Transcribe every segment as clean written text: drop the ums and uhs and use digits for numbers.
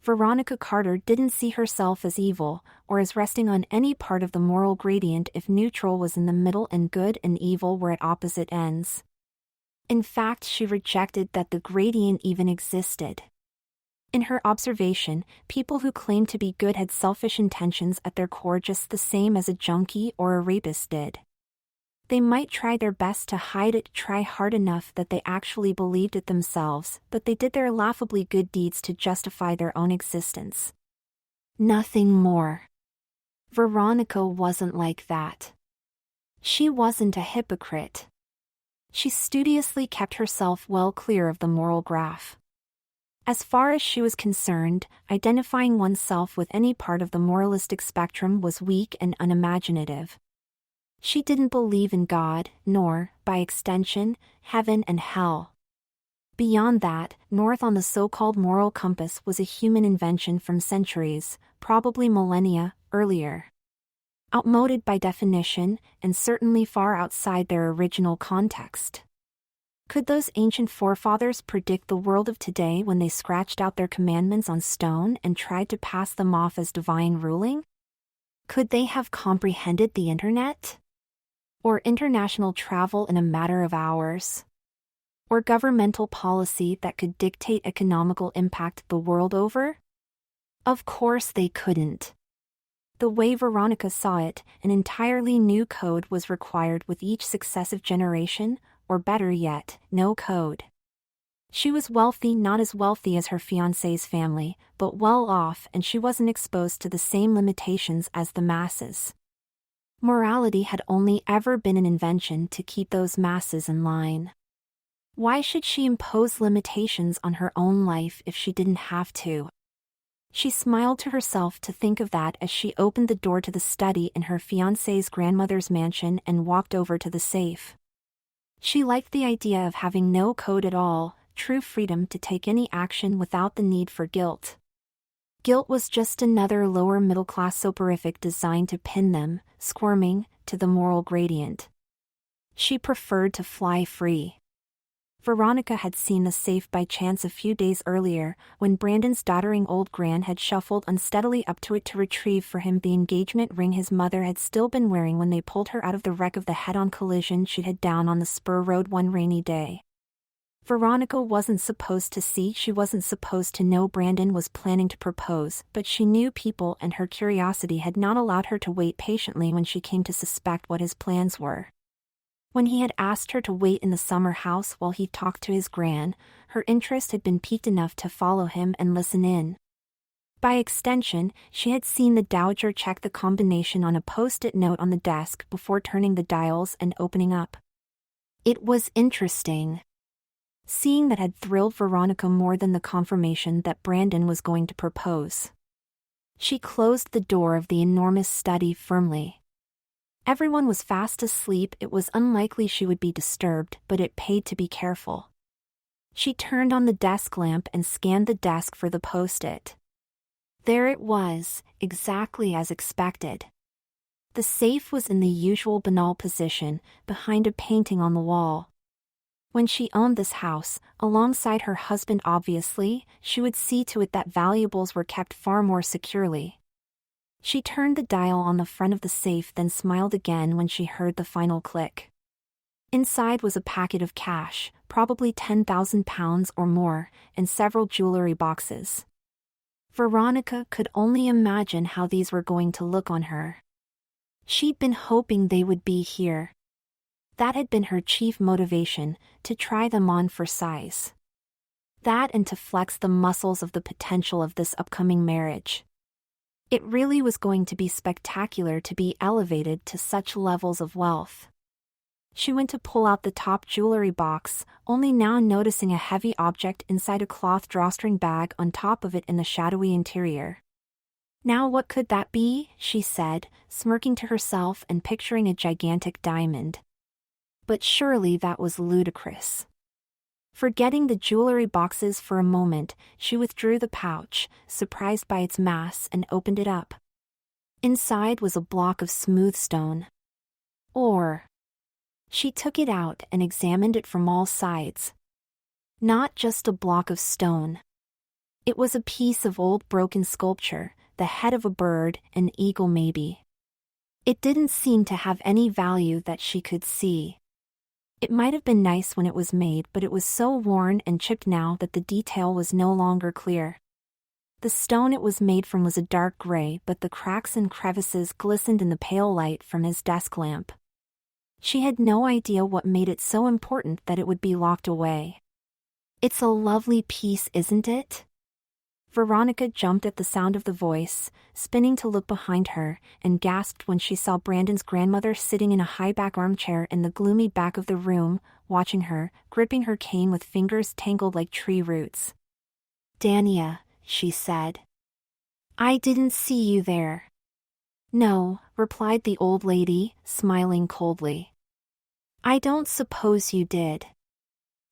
Veronica Carter didn't see herself as evil, or as resting on any part of the moral gradient if neutral was in the middle and good and evil were at opposite ends. In fact, she rejected that the gradient even existed. In her observation, people who claimed to be good had selfish intentions at their core just the same as a junkie or a rapist did. They might try their best to hide it, try hard enough that they actually believed it themselves, but they did their laughably good deeds to justify their own existence. Nothing more. Veronica wasn't like that. She wasn't a hypocrite. She studiously kept herself well clear of the moral graph. As far as she was concerned, identifying oneself with any part of the moralistic spectrum was weak and unimaginative. She didn't believe in God, nor, by extension, heaven and hell. Beyond that, north on the so-called moral compass was a human invention from centuries, probably millennia, earlier. Outmoded by definition, and certainly far outside their original context. Could those ancient forefathers predict the world of today when they scratched out their commandments on stone and tried to pass them off as divine ruling? Could they have comprehended the internet? Or international travel in a matter of hours? Or governmental policy that could dictate economical impact the world over? Of course they couldn't. The way Veronica saw it, an entirely new code was required with each successive generation, or better yet, no code. She was wealthy, not as wealthy as her fiancé's family, but well off, and she wasn't exposed to the same limitations as the masses. Morality had only ever been an invention to keep those masses in line. Why should she impose limitations on her own life if she didn't have to? She smiled to herself to think of that as she opened the door to the study in her fiancé's grandmother's mansion and walked over to the safe. She liked the idea of having no code at all, true freedom to take any action without the need for guilt. Guilt was just another lower middle-class soporific designed to pin them, squirming, to the moral gradient. She preferred to fly free. Veronica had seen the safe by chance a few days earlier, when Brandon's doddering old gran had shuffled unsteadily up to it to retrieve for him the engagement ring his mother had still been wearing when they pulled her out of the wreck of the head-on collision she'd had down on the spur road one rainy day. Veronica wasn't supposed to see, she wasn't supposed to know Brandon was planning to propose, but she knew people and her curiosity had not allowed her to wait patiently when she came to suspect what his plans were. When he had asked her to wait in the summer house while he talked to his gran, her interest had been piqued enough to follow him and listen in. By extension, she had seen the Dowager check the combination on a post-it note on the desk before turning the dials and opening up. It was interesting. Seeing that had thrilled Veronica more than the confirmation that Brandon was going to propose. She closed the door of the enormous study firmly. Everyone was fast asleep, it was unlikely she would be disturbed, but it paid to be careful. She turned on the desk lamp and scanned the desk for the post-it. There it was, exactly as expected. The safe was in the usual banal position, behind a painting on the wall. When she owned this house, alongside her husband obviously, she would see to it that valuables were kept far more securely. She turned the dial on the front of the safe, then smiled again when she heard the final click. Inside was a packet of cash, probably £10,000 or more, and several jewelry boxes. Veronica could only imagine how these were going to look on her. She'd been hoping they would be here. That had been her chief motivation, to try them on for size. That and to flex the muscles of the potential of this upcoming marriage. It really was going to be spectacular to be elevated to such levels of wealth. She went to pull out the top jewelry box, only now noticing a heavy object inside a cloth drawstring bag on top of it in the shadowy interior. Now what could that be? She said, smirking to herself and picturing a gigantic diamond. But surely that was ludicrous. Forgetting the jewelry boxes for a moment, she withdrew the pouch, surprised by its mass, and opened it up. Inside was a block of smooth stone. Ore. She took it out and examined it from all sides. Not just a block of stone. It was a piece of old broken sculpture, the head of a bird, an eagle maybe. It didn't seem to have any value that she could see. It might have been nice when it was made, but it was so worn and chipped now that the detail was no longer clear. The stone it was made from was a dark gray, but the cracks and crevices glistened in the pale light from his desk lamp. She had no idea what made it so important that it would be locked away. "It's a lovely piece, isn't it?" Veronica jumped at the sound of the voice, spinning to look behind her, and gasped when she saw Brandon's grandmother sitting in a high-back armchair in the gloomy back of the room, watching her, gripping her cane with fingers tangled like tree roots. "Dania," she said. "I didn't see you there." "No," replied the old lady, smiling coldly. "I don't suppose you did."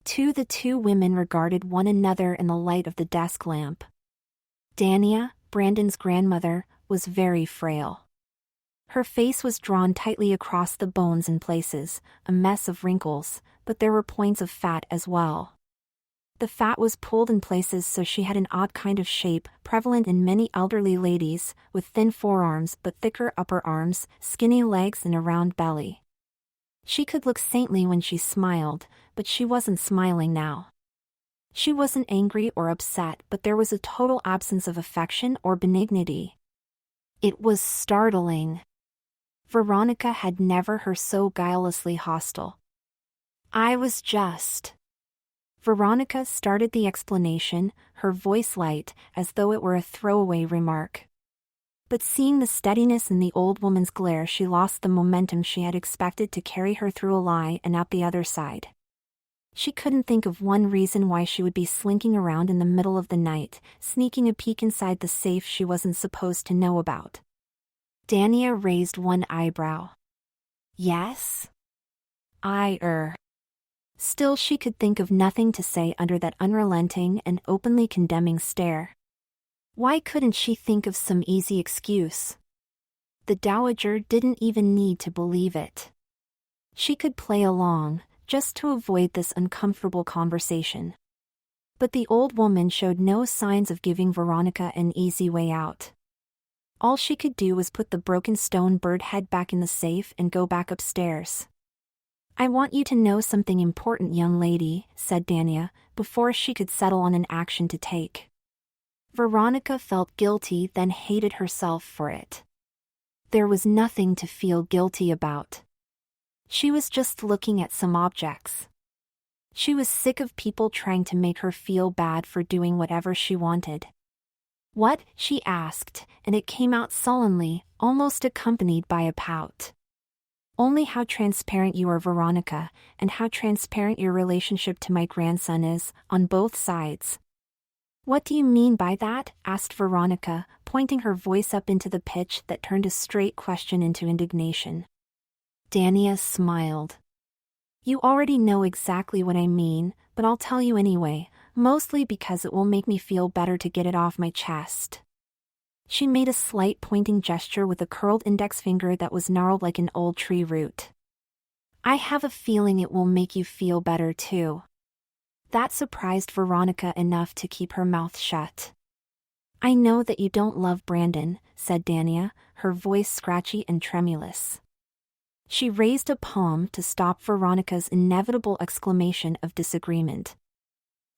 The two women regarded one another in the light of the desk lamp. Dania, Brandon's grandmother, was very frail. Her face was drawn tightly across the bones in places, a mess of wrinkles, but there were points of fat as well. The fat was pulled in places so she had an odd kind of shape, prevalent in many elderly ladies, with thin forearms but thicker upper arms, skinny legs and a round belly. She could look saintly when she smiled, but she wasn't smiling now. She wasn't angry or upset, but there was a total absence of affection or benignity. It was startling. Veronica had never heard her so guilelessly hostile. "I was just..." Veronica started the explanation, her voice light, as though it were a throwaway remark. But seeing the steadiness in the old woman's glare, she lost the momentum she had expected to carry her through a lie and out the other side. She couldn't think of one reason why she would be slinking around in the middle of the night, sneaking a peek inside the safe she wasn't supposed to know about. Dania raised one eyebrow. "Yes? Still she could think of nothing to say under that unrelenting and openly condemning stare. Why couldn't she think of some easy excuse? The dowager didn't even need to believe it. She could play along, just to avoid this uncomfortable conversation. But the old woman showed no signs of giving Veronica an easy way out. All she could do was put the broken stone bird head back in the safe and go back upstairs. "I want you to know something important, young lady," said Dania, before she could settle on an action to take. Veronica felt guilty, then hated herself for it. There was nothing to feel guilty about. She was just looking at some objects. She was sick of people trying to make her feel bad for doing whatever she wanted. "What?" she asked, and it came out sullenly, almost accompanied by a pout. "Only how transparent you are, Veronica, and how transparent your relationship to my grandson is, on both sides." "What do you mean by that?" asked Veronica, pointing her voice up into the pitch that turned a straight question into indignation. Dania smiled. "You already know exactly what I mean, but I'll tell you anyway, mostly because it will make me feel better to get it off my chest." She made a slight pointing gesture with a curled index finger that was gnarled like an old tree root. "I have a feeling it will make you feel better too." That surprised Veronica enough to keep her mouth shut. "I know that you don't love Brandon," said Dania, her voice scratchy and tremulous. She raised a palm to stop Veronica's inevitable exclamation of disagreement.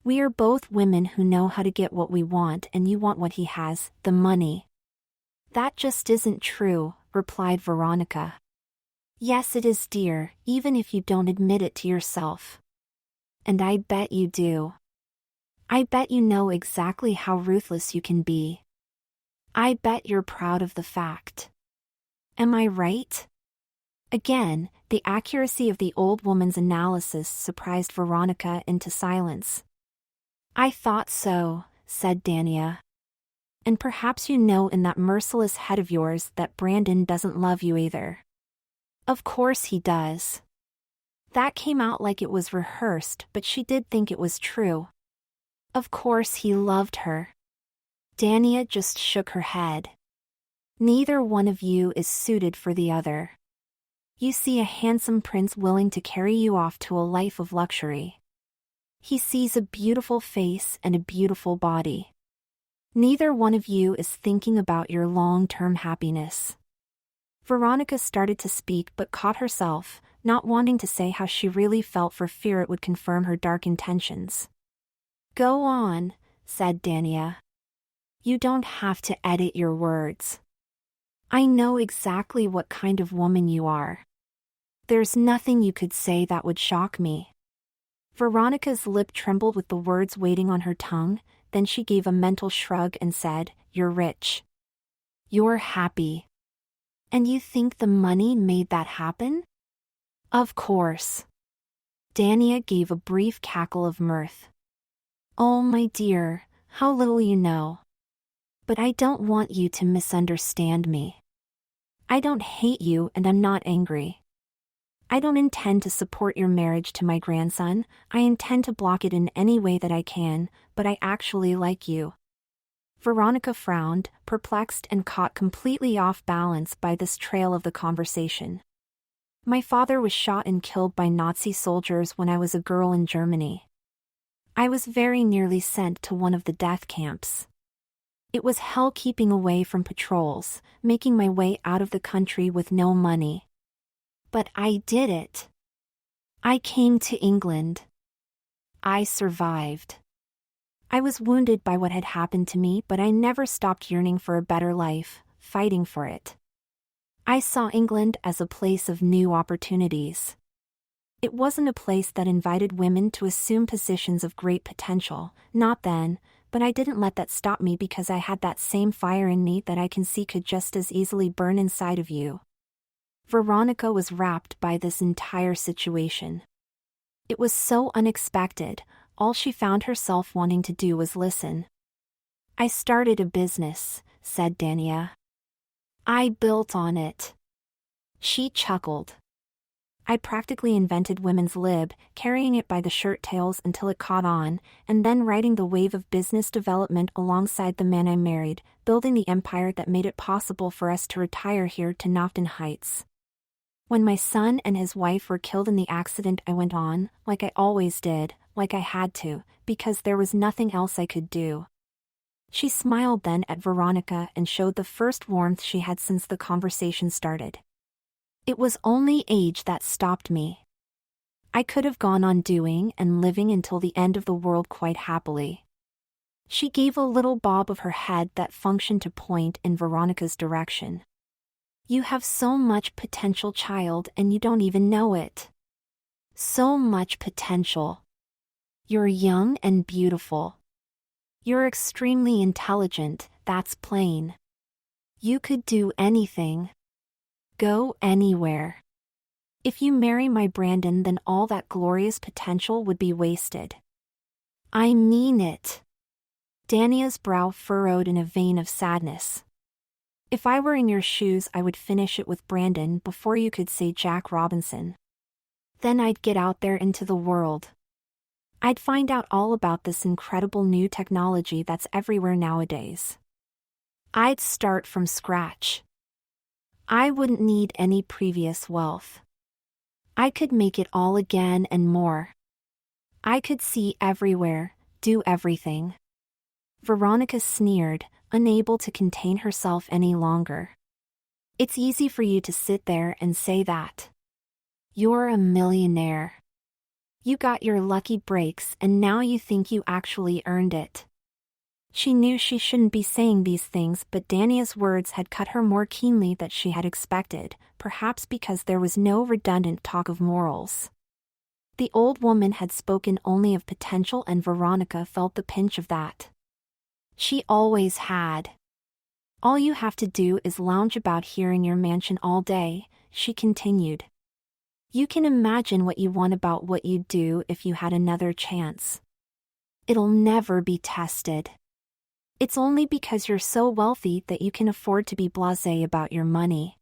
"We are both women who know how to get what we want, and you want what he has, the money." "That just isn't true," replied Veronica. "Yes, it is, dear, even if you don't admit it to yourself. And I bet you do. I bet you know exactly how ruthless you can be. I bet you're proud of the fact. Am I right?" Again, the accuracy of the old woman's analysis surprised Veronica into silence. "I thought so," said Dania. "And perhaps you know in that merciless head of yours that Brandon doesn't love you either." "Of course he does." That came out like it was rehearsed, but she did think it was true. "Of course he loved her." Dania just shook her head. "Neither one of you is suited for the other. You see a handsome prince willing to carry you off to a life of luxury. He sees a beautiful face and a beautiful body. Neither one of you is thinking about your long-term happiness. Veronica started to speak but caught herself, not wanting to say how she really felt for fear it would confirm her dark intentions. Go on, said Dania. You don't have to edit your words. I know exactly what kind of woman you are. There's nothing you could say that would shock me. Veronica's lip trembled with the words waiting on her tongue, then she gave a mental shrug and said, You're rich. You're happy. And you think the money made that happen? Of course. Dania gave a brief cackle of mirth. Oh my dear, how little you know. But I don't want you to misunderstand me. I don't hate you and I'm not angry. I don't intend to support your marriage to my grandson, I intend to block it in any way that I can, but I actually like you. Veronica frowned, perplexed and caught completely off balance by this trail of the conversation. My father was shot and killed by Nazi soldiers when I was a girl in Germany. I was very nearly sent to one of the death camps. It was hell keeping away from patrols, making my way out of the country with no money. But I did it. I came to England. I survived. I was wounded by what had happened to me, but I never stopped yearning for a better life, fighting for it. I saw England as a place of new opportunities. It wasn't a place that invited women to assume positions of great potential, not then, but I didn't let that stop me because I had that same fire in me that I can see could just as easily burn inside of you. Veronica was rapt by this entire situation. It was so unexpected, all she found herself wanting to do was listen. I started a business, said Dania. I built on it. She chuckled. I practically invented women's lib, carrying it by the shirt tails until it caught on, and then riding the wave of business development alongside the man I married, building the empire that made it possible for us to retire here to Nofton Heights. When my son and his wife were killed in the accident, I went on, like I always did, like I had to, because there was nothing else I could do. She smiled then at Veronica and showed the first warmth she had since the conversation started. It was only age that stopped me. I could have gone on doing and living until the end of the world quite happily. She gave a little bob of her head that functioned to point in Veronica's direction. You have so much potential, child, and you don't even know it. So much potential. You're young and beautiful. You're extremely intelligent, that's plain. You could do anything. Go anywhere. If you marry my Brandon, then all that glorious potential would be wasted. I mean it. Dania's brow furrowed in a vein of sadness. If I were in your shoes, I would finish it with Brandon before you could say Jack Robinson. Then I'd get out there into the world. I'd find out all about this incredible new technology that's everywhere nowadays. I'd start from scratch. I wouldn't need any previous wealth. I could make it all again and more. I could see everywhere, do everything. Veronica sneered, unable to contain herself any longer. It's easy for you to sit there and say that. You're a millionaire. You got your lucky breaks and now you think you actually earned it. She knew she shouldn't be saying these things, but Dania's words had cut her more keenly than she had expected, perhaps because there was no redundant talk of morals. The old woman had spoken only of potential, and Veronica felt the pinch of that. She always had. All you have to do is lounge about here in your mansion all day, she continued. You can imagine what you want about what you'd do if you had another chance. It'll never be tested. It's only because you're so wealthy that you can afford to be blasé about your money.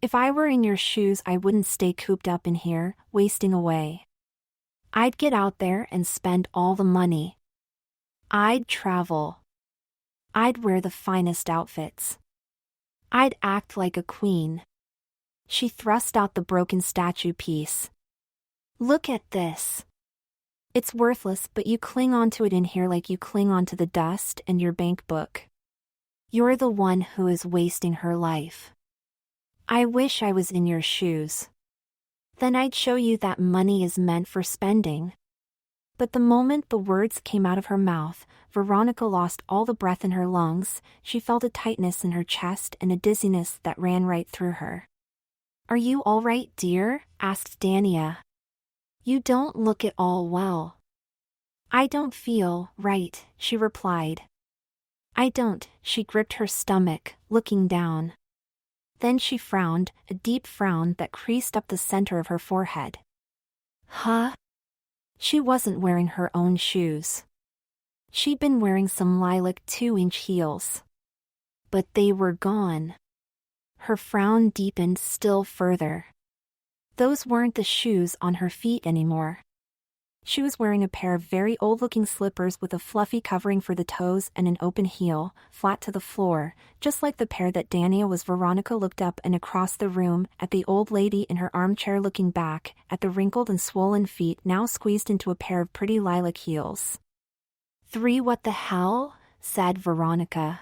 If I were in your shoes, I wouldn't stay cooped up in here, wasting away. I'd get out there and spend all the money. I'd travel. I'd wear the finest outfits. I'd act like a queen. She thrust out the broken statue piece. Look at this. It's worthless, but you cling onto it in here like you cling onto the dust and your bank book. You're the one who is wasting her life. I wish I was in your shoes. Then I'd show you that money is meant for spending. But the moment the words came out of her mouth, Veronica lost all the breath in her lungs. She felt a tightness in her chest and a dizziness that ran right through her. Are you all right, dear? Asked Dania. You don't look at all well. I don't feel right, she replied. I don't. She gripped her stomach, looking down. Then she frowned, a deep frown that creased up the center of her forehead. Huh? She wasn't wearing her own shoes. She'd been wearing some lilac 2-inch heels. But they were gone. Her frown deepened still further. Those weren't the shoes on her feet anymore. She was wearing a pair of very old-looking slippers with a fluffy covering for the toes and an open heel, flat to the floor, just like the pair that Dania was. Veronica looked up and across the room, at the old lady in her armchair looking back, at the wrinkled and swollen feet now squeezed into a pair of pretty lilac heels. What the hell? Said Veronica.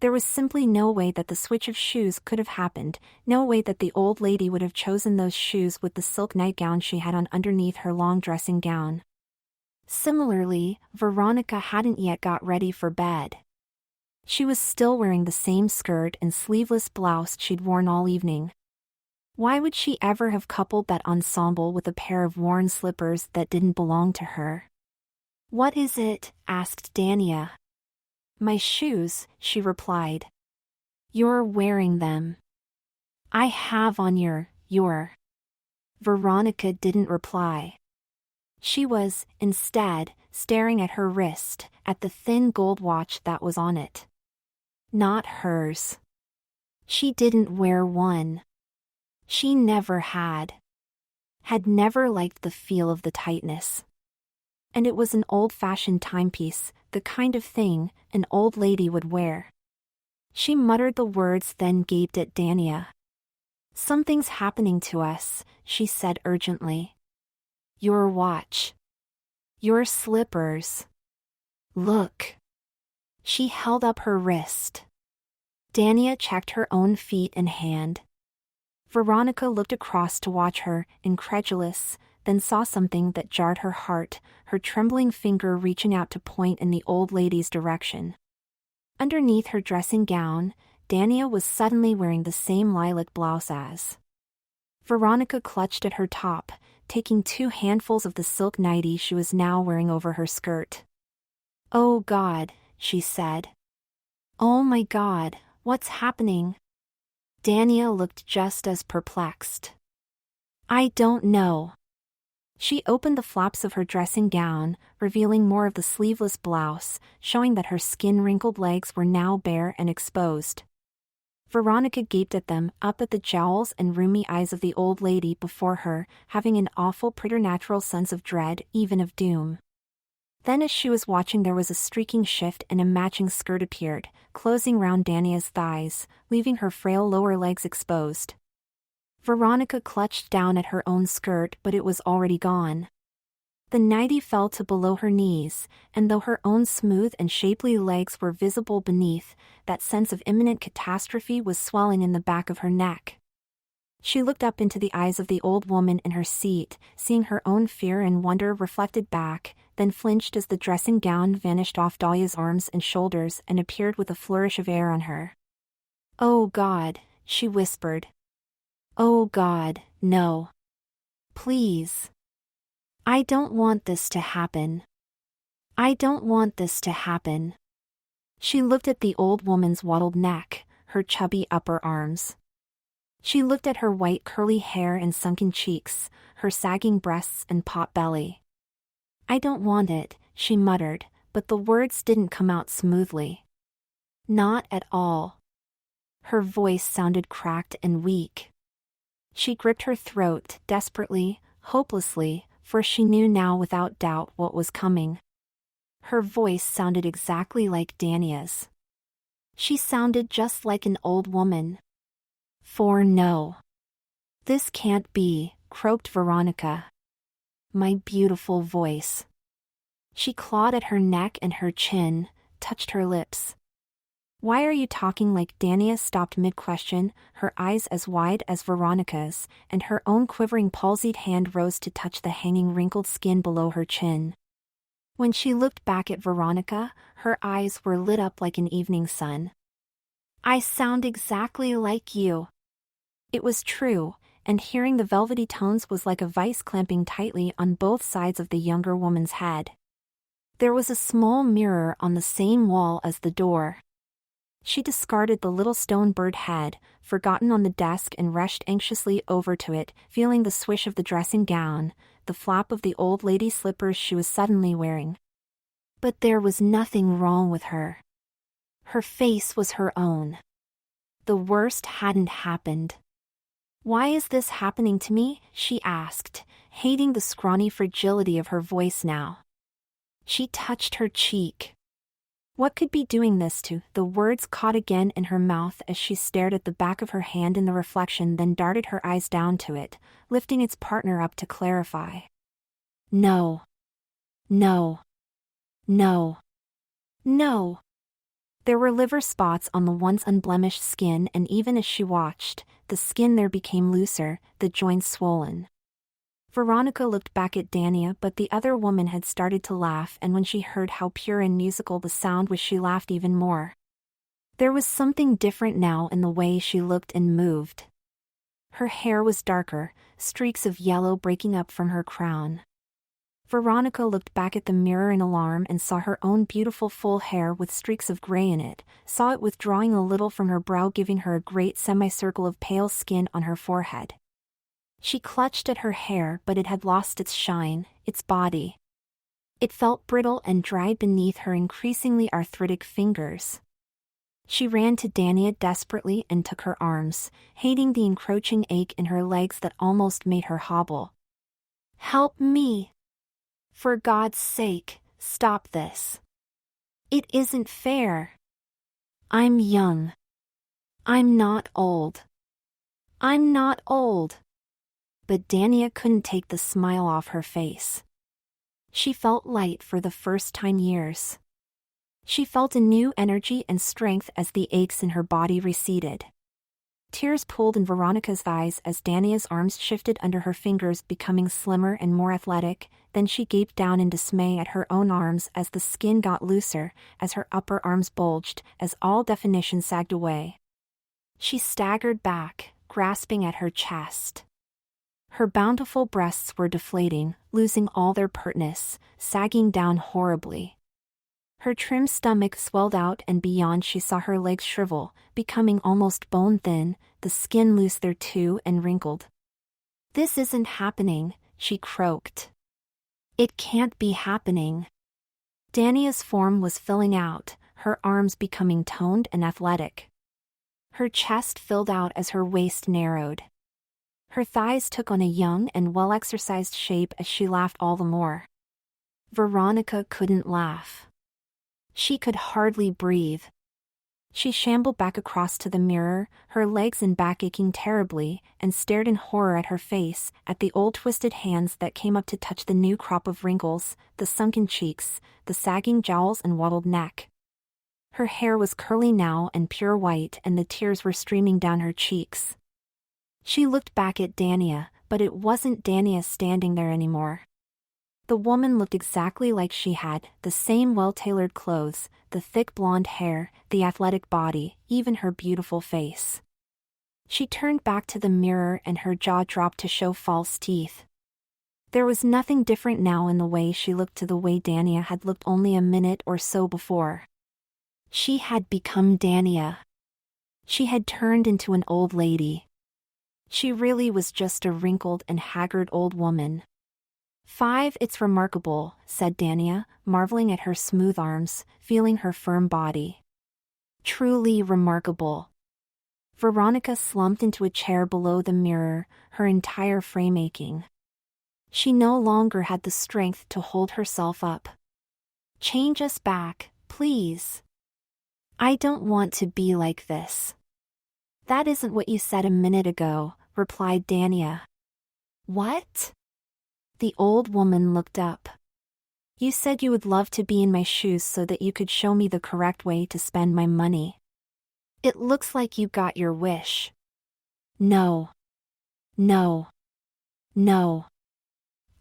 There was simply no way that the switch of shoes could have happened, no way that the old lady would have chosen those shoes with the silk nightgown she had on underneath her long dressing gown. Similarly, Veronica hadn't yet got ready for bed. She was still wearing the same skirt and sleeveless blouse she'd worn all evening. Why would she ever have coupled that ensemble with a pair of worn slippers that didn't belong to her? What is it? Asked Dania. My shoes, she replied. You're wearing them. I have on your. Veronica didn't reply. She was, instead, staring at her wrist, at the thin gold watch that was on it. Not hers. She didn't wear one. She never had. Had never liked the feel of the tightness. And it was an old-fashioned timepiece, the kind of thing an old lady would wear. She muttered the words, then gaped at Dania. Something's happening to us, she said urgently. Your watch. Your slippers. Look. She held up her wrist. Dania checked her own feet and hand. Veronica looked across to watch her, incredulous, then saw something that jarred her heart, her trembling finger reaching out to point in the old lady's direction. Underneath her dressing gown, Dania was suddenly wearing the same lilac blouse as. Veronica clutched at her top, taking 2 handfuls of the silk nightie she was now wearing over her skirt. Oh God, she said. Oh my God, what's happening? Dania looked just as perplexed. I don't know. She opened the flaps of her dressing gown, revealing more of the sleeveless blouse, showing that her skin-wrinkled legs were now bare and exposed. Veronica gaped at them, up at the jowls and roomy eyes of the old lady before her, having an awful preternatural sense of dread, even of doom. Then as she was watching, there was a streaking shift and a matching skirt appeared, closing round Dania's thighs, leaving her frail lower legs exposed. Veronica clutched down at her own skirt, but it was already gone. The nightie fell to below her knees, and though her own smooth and shapely legs were visible beneath, that sense of imminent catastrophe was swelling in the back of her neck. She looked up into the eyes of the old woman in her seat, seeing her own fear and wonder reflected back, then flinched as the dressing gown vanished off Dahlia's arms and shoulders and appeared with a flourish of air on her. Oh God, she whispered. Oh God, no. Please. I don't want this to happen. I don't want this to happen. She looked at the old woman's waddled neck, her chubby upper arms. She looked at her white curly hair and sunken cheeks, her sagging breasts and pot belly. I don't want it, she muttered, but the words didn't come out smoothly. Not at all. Her voice sounded cracked and weak. She gripped her throat, desperately, hopelessly, for she knew now without doubt what was coming. Her voice sounded exactly like Dania's. She sounded just like an old woman. For no. This can't be, croaked Veronica. My beautiful voice. She clawed at her neck and her chin, touched her lips. "Why are you talking like?" Dania stopped mid-question, her eyes as wide as Veronica's, and her own quivering palsied hand rose to touch the hanging wrinkled skin below her chin. When she looked back at Veronica, her eyes were lit up like an evening sun. "I sound exactly like you." It was true, and hearing the velvety tones was like a vice clamping tightly on both sides of the younger woman's head. There was a small mirror on the same wall as the door. She discarded the little stone bird head, forgotten on the desk, and rushed anxiously over to it, feeling the swish of the dressing gown, the flap of the old lady slippers she was suddenly wearing. But there was nothing wrong with her. Her face was her own. The worst hadn't happened. "Why is this happening to me?" she asked, hating the scrawny fragility of her voice now. She touched her cheek. What could be doing this to? The words caught again in her mouth as she stared at the back of her hand in the reflection, then darted her eyes down to it, lifting its partner up to clarify. No. No. No. No. There were liver spots on the once unblemished skin, and even as she watched, the skin there became looser, the joints swollen. Veronica looked back at Dania, but the other woman had started to laugh, and when she heard how pure and musical the sound was, she laughed even more. There was something different now in the way she looked and moved. Her hair was darker, streaks of yellow breaking up from her crown. Veronica looked back at the mirror in alarm and saw her own beautiful full hair with streaks of gray in it, saw it withdrawing a little from her brow, giving her a great semicircle of pale skin on her forehead. She clutched at her hair, but it had lost its shine, its body. It felt brittle and dried beneath her increasingly arthritic fingers. She ran to Dania desperately and took her arms, hating the encroaching ache in her legs that almost made her hobble. "Help me! For God's sake, stop this. It isn't fair. I'm young. I'm not old. I'm not old." But Dania couldn't take the smile off her face. She felt light for the first time in years. She felt a new energy and strength as the aches in her body receded. Tears pooled in Veronica's eyes as Dania's arms shifted under her fingers, becoming slimmer and more athletic. Then she gaped down in dismay at her own arms as the skin got looser, as her upper arms bulged, as all definition sagged away. She staggered back, grasping at her chest. Her bountiful breasts were deflating, losing all their pertness, sagging down horribly. Her trim stomach swelled out, and beyond she saw her legs shrivel, becoming almost bone-thin, the skin loose there too and wrinkled. "This isn't happening," she croaked. "It can't be happening." Dania's form was filling out, her arms becoming toned and athletic. Her chest filled out as her waist narrowed. Her thighs took on a young and well-exercised shape as she laughed all the more. Veronica couldn't laugh. She could hardly breathe. She shambled back across to the mirror, her legs and back aching terribly, and stared in horror at her face, at the old twisted hands that came up to touch the new crop of wrinkles, the sunken cheeks, the sagging jowls and waddled neck. Her hair was curly now and pure white, and the tears were streaming down her cheeks. She looked back at Dania, but it wasn't Dania standing there anymore. The woman looked exactly like she had, the same well-tailored clothes, the thick blonde hair, the athletic body, even her beautiful face. She turned back to the mirror and her jaw dropped to show false teeth. There was nothing different now in the way she looked to the way Dania had looked only a minute or so before. She had become Dania. She had turned into an old lady. She really was just a wrinkled and haggard old woman. "It's remarkable," said Dania, marveling at her smooth arms, feeling her firm body. "Truly remarkable." Veronica slumped into a chair below the mirror, her entire frame aching. She no longer had the strength to hold herself up. "Change us back, please. I don't want to be like this." "That isn't what you said a minute ago," replied Dania. "What?" The old woman looked up. You said you would love to be in my shoes so that you could show me the correct way to spend my money. It looks like you got your wish. No. No. No.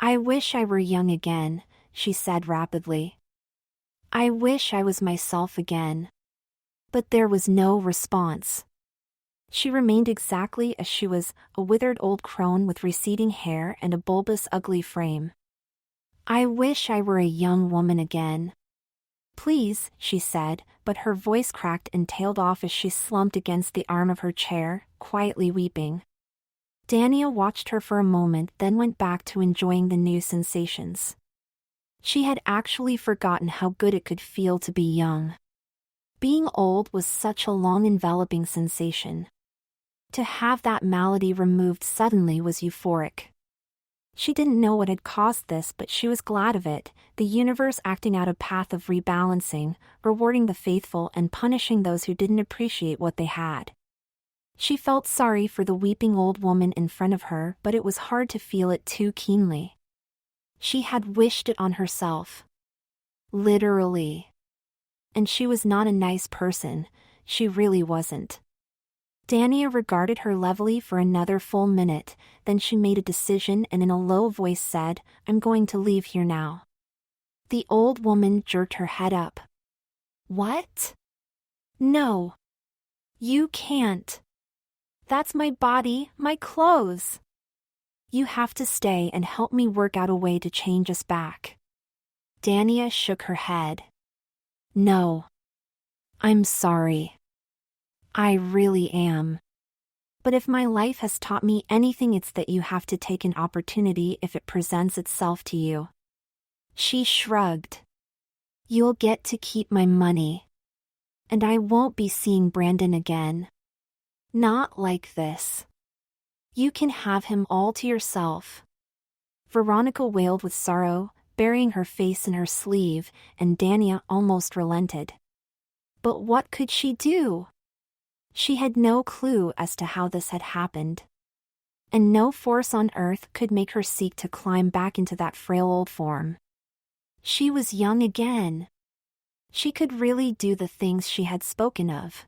I wish I were young again, she said rapidly. I wish I was myself again. But there was no response. She remained exactly as she was, a withered old crone with receding hair and a bulbous ugly frame. I wish I were a young woman again. Please, she said, but her voice cracked and tailed off as she slumped against the arm of her chair, quietly weeping. Dania watched her for a moment, then went back to enjoying the new sensations. She had actually forgotten how good it could feel to be young. Being old was such a long enveloping sensation. To have that malady removed suddenly was euphoric. She didn't know what had caused this, but she was glad of it, the universe acting out a path of rebalancing, rewarding the faithful and punishing those who didn't appreciate what they had. She felt sorry for the weeping old woman in front of her, but it was hard to feel it too keenly. She had wished it on herself. Literally. And she was not a nice person, she really wasn't. Dania regarded her levelly for another full minute, then she made a decision and in a low voice said, I'm going to leave here now. The old woman jerked her head up. What? No. You can't. That's my body, my clothes. You have to stay and help me work out a way to change us back. Dania shook her head. No. I'm sorry. I really am. But if my life has taught me anything, it's that you have to take an opportunity if it presents itself to you. She shrugged. You'll get to keep my money. And I won't be seeing Brandon again. Not like this. You can have him all to yourself. Veronica wailed with sorrow, burying her face in her sleeve, and Dania almost relented. But what could she do? She had no clue as to how this had happened. And no force on earth could make her seek to climb back into that frail old form. She was young again. She could really do the things she had spoken of.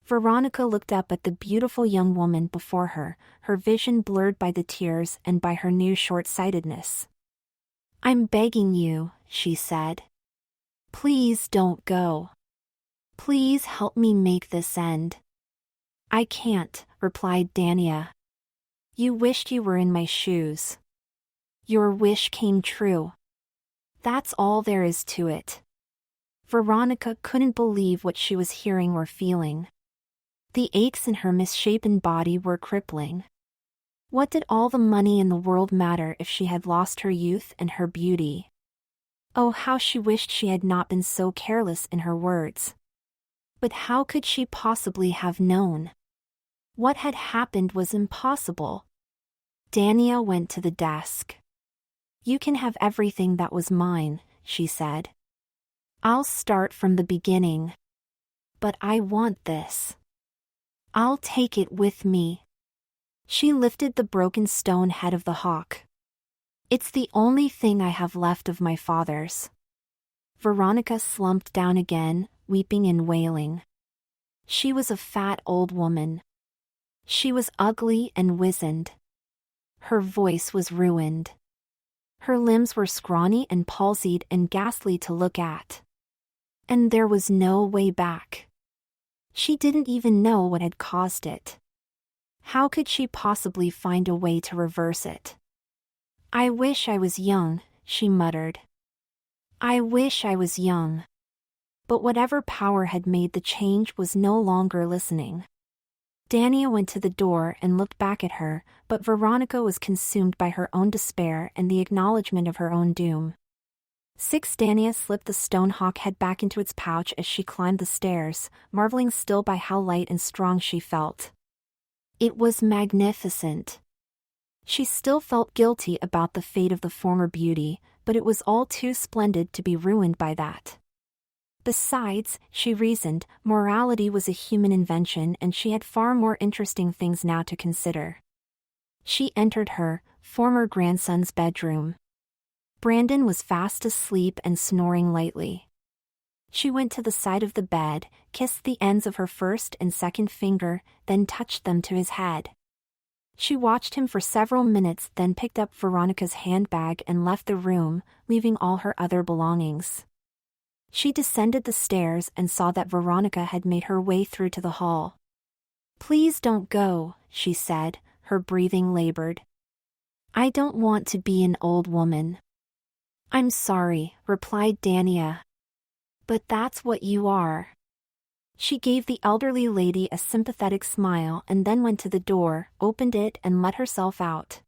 Veronica looked up at the beautiful young woman before her, her vision blurred by the tears and by her new short-sightedness. I'm begging you, she said. Please don't go. Please help me make this end. I can't, replied Dania. You wished you were in my shoes. Your wish came true. That's all there is to it. Veronica couldn't believe what she was hearing or feeling. The aches in her misshapen body were crippling. What did all the money in the world matter if she had lost her youth and her beauty? Oh, how she wished she had not been so careless in her words. But how could she possibly have known? What had happened was impossible. Dania went to the desk. You can have everything that was mine, she said. I'll start from the beginning. But I want this. I'll take it with me. She lifted the broken stone head of the hawk. It's the only thing I have left of my father's. Veronica slumped down again, weeping and wailing. She was a fat old woman. She was ugly and wizened. Her voice was ruined. Her limbs were scrawny and palsied and ghastly to look at. And there was no way back. She didn't even know what had caused it. How could she possibly find a way to reverse it? I wish I was young, she muttered. I wish I was young. But whatever power had made the change was no longer listening. Dania went to the door and looked back at her, but Veronica was consumed by her own despair and the acknowledgement of her own doom. Dania slipped the stone hawk head back into its pouch as she climbed the stairs, marveling still by how light and strong she felt. It was magnificent. She still felt guilty about the fate of the former beauty, but it was all too splendid to be ruined by that. Besides, she reasoned, morality was a human invention and she had far more interesting things now to consider. She entered her former grandson's bedroom. Brandon was fast asleep and snoring lightly. She went to the side of the bed, kissed the ends of her first and second finger, then touched them to his head. She watched him for several minutes, then picked up Veronica's handbag and left the room, leaving all her other belongings. She descended the stairs and saw that Veronica had made her way through to the hall. "Please don't go," she said, her breathing labored. "I don't want to be an old woman." "I'm sorry," replied Dania. "But that's what you are." She gave the elderly lady a sympathetic smile and then went to the door, opened it and let herself out.